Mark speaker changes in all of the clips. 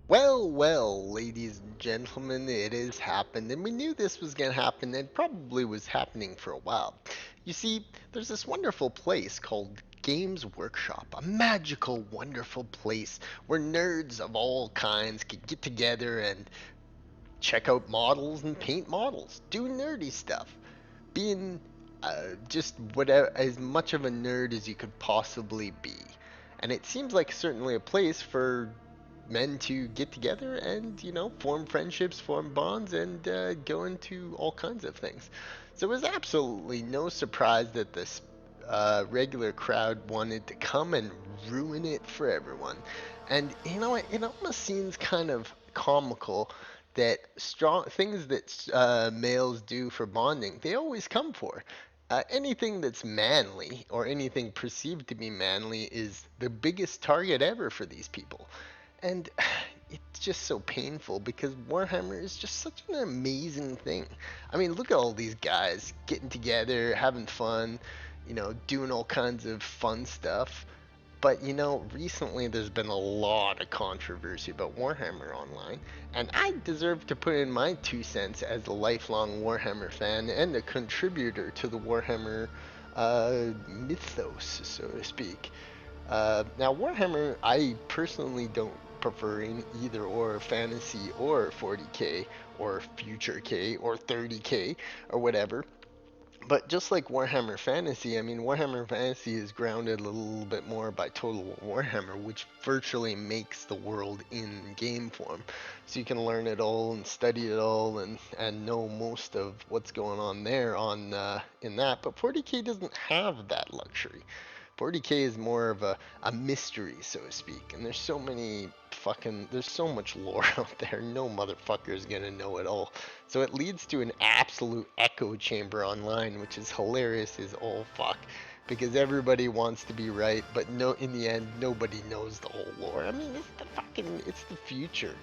Speaker 1: Well, well, ladies and gentlemen, it has happened, and we knew this was going to happen, and probably was happening for a while. You see, there's this wonderful place called Games Workshop, a magical, wonderful place where nerds of all kinds can get together and check out models and paint models, do nerdy stuff, being just whatever, as much of a nerd as you could possibly be. And it seems like certainly a place for men to get together and, form friendships, form bonds, and go into all kinds of things. So it was absolutely no surprise that this regular crowd wanted to come and ruin it for everyone. And it almost seems kind of comical that strong things that males do for bonding, they always come for. Anything that's manly or anything perceived to be manly is the biggest target ever for these people. And it's just so painful because Warhammer is just such an amazing thing. I mean, look at all these guys getting together, having fun, doing all kinds of fun stuff. But recently there's been a lot of controversy about Warhammer Online, and I deserve to put in my 2 cents as a lifelong Warhammer fan and a contributor to the Warhammer mythos, so to speak. Now, Warhammer, I personally don't prefer in either or fantasy or 40k or future K or 30k or whatever. But just like Warhammer Fantasy, I mean, Warhammer Fantasy is grounded a little bit more by Total Warhammer, which virtually makes the world in game form. So you can learn it all and study it all and know most of what's going on there in that. But 40k doesn't have that luxury. 40k is more of a mystery, so to speak. And there's so much lore out there. No motherfucker is gonna know it all. So it leads to an absolute echo chamber online, which is hilarious as all fuck. Because everybody wants to be right, but no, in the end, nobody knows the whole lore. I mean, it's the future.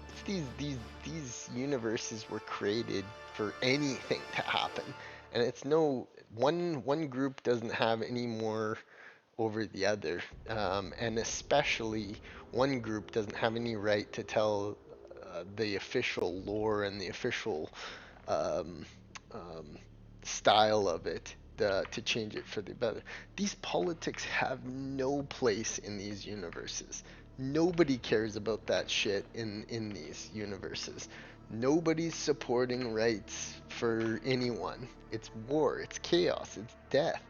Speaker 1: It's these universes were created for anything to happen, and it's no one group doesn't have any more over the other. And especially one group doesn't have any right to tell the official lore and the official um, um, style of it to change it for the better. These politics have no place in these universes. Nobody cares about that shit in these universes. Nobody's supporting rights for anyone. It's war, it's chaos, it's death.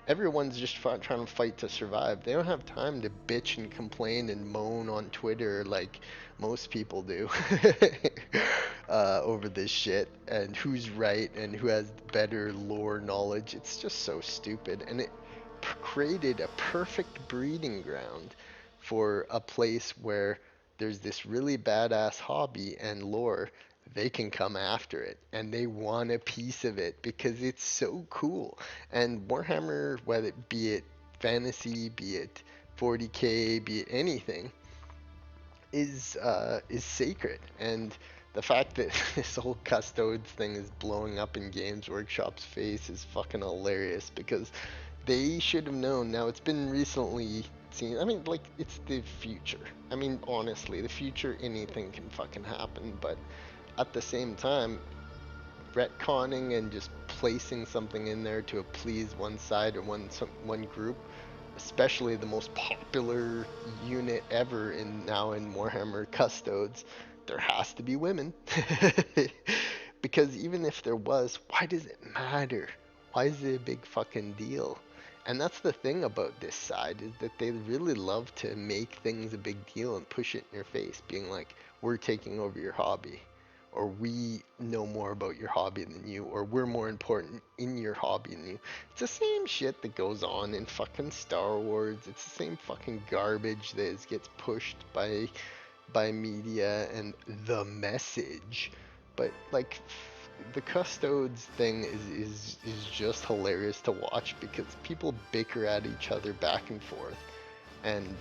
Speaker 1: Everyone's just trying to fight to survive. They don't have time to bitch and complain and moan on Twitter like most people do over this shit and who's right and who has better lore knowledge. It's just so stupid, and it created a perfect breeding ground for a place where there's this really badass hobby and lore. They can come after it and they want a piece of it because it's so cool. And Warhammer, whether it be it fantasy, be it 40k, be it anything, is sacred. And the fact that this whole Custodes thing is blowing up in Games Workshop's face is fucking hilarious because they should have known. Now it's been recently seen. I mean, like, it's the future. I mean, honestly, the future, anything can fucking happen. But at the same time, retconning and just placing something in there to please one side or one group, especially the most popular unit ever in Warhammer Custodes, there has to be women. Because even if there was, why does it matter? Why is it a big fucking deal? And that's the thing about this side, is that they really love to make things a big deal and push it in your face, being like, we're taking over your hobby, or we know more about your hobby than you, or we're more important in your hobby than you. It's the same shit that goes on in fucking Star Wars. It's the same fucking garbage that gets pushed by media and the message. But like, the Custodes thing is just hilarious to watch because people bicker at each other back and forth. And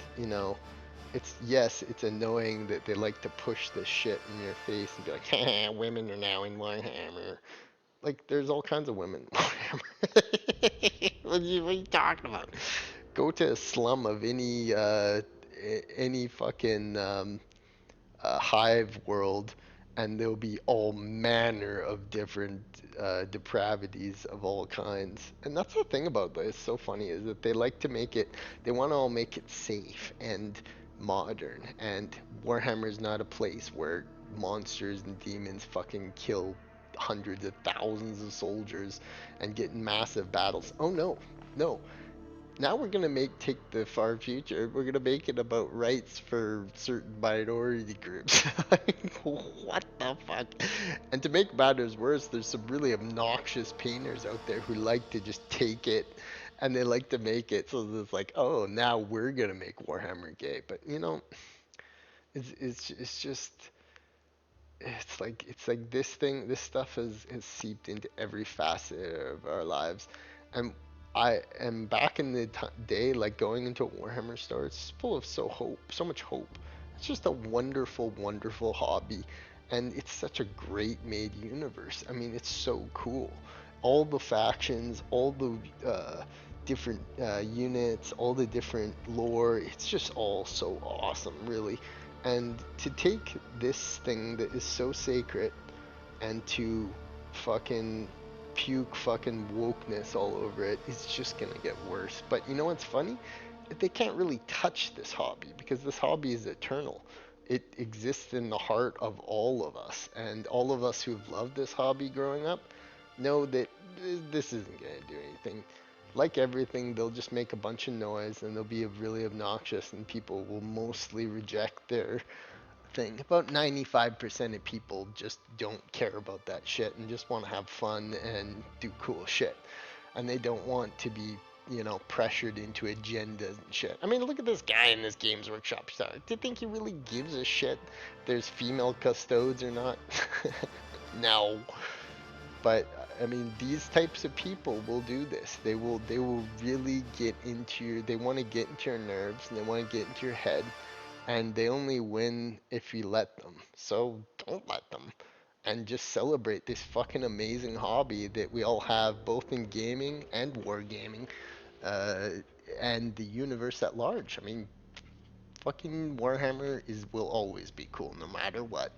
Speaker 1: it's annoying that they like to push this shit in your face and be like, "Ha, women are now in Warhammer." Like, there's all kinds of women in Warhammer. What are you talking about? Go to a slum of any fucking hive world, and there'll be all manner of different depravities of all kinds. And that's the thing about this. So funny is that they like to make it. They want to all make it safe and modern. And Warhammer is not a place where monsters and demons fucking kill hundreds of thousands of soldiers and get in massive battles. Oh no, no, now we're gonna make take the far future. We're gonna make it about rights for certain minority groups. Like, what the fuck? And to make matters worse, there's some really obnoxious painters out there who like to just take it, and they like to make it so that it's like, oh, now we're gonna make Warhammer gay. But it's just it's like this stuff has seeped into every facet of our lives. And I am back in the day, like going into a Warhammer store, it's full of so much hope. It's just a wonderful, wonderful hobby, and it's such a great made universe. I mean, it's so cool. All the factions, all the different units, all the different lore, it's just all so awesome, really. And to take this thing that is so sacred and to fucking puke fucking wokeness all over it is just gonna get worse. But you know what's funny? They can't really touch this hobby because this hobby is eternal. It exists in the heart of all of us, and all of us who've loved this hobby growing up know that this isn't gonna do anything. Like everything, they'll just make a bunch of noise and they'll be really obnoxious, and people will mostly reject their thing. About 95% of people just don't care about that shit and just want to have fun and do cool shit. And they don't want to be, pressured into agendas and shit. I mean, look at this guy in this Games Workshop stuff. Do you think he really gives a shit if there's female custodes or not? No. But I mean, these types of people will do this. They will really get into they want to get into your nerves and they want to get into your head, and they only win if you let them. So don't let them, and just celebrate this fucking amazing hobby that we all have, both in gaming and wargaming, uh, and the universe at large. I mean, fucking Warhammer will always be cool no matter what.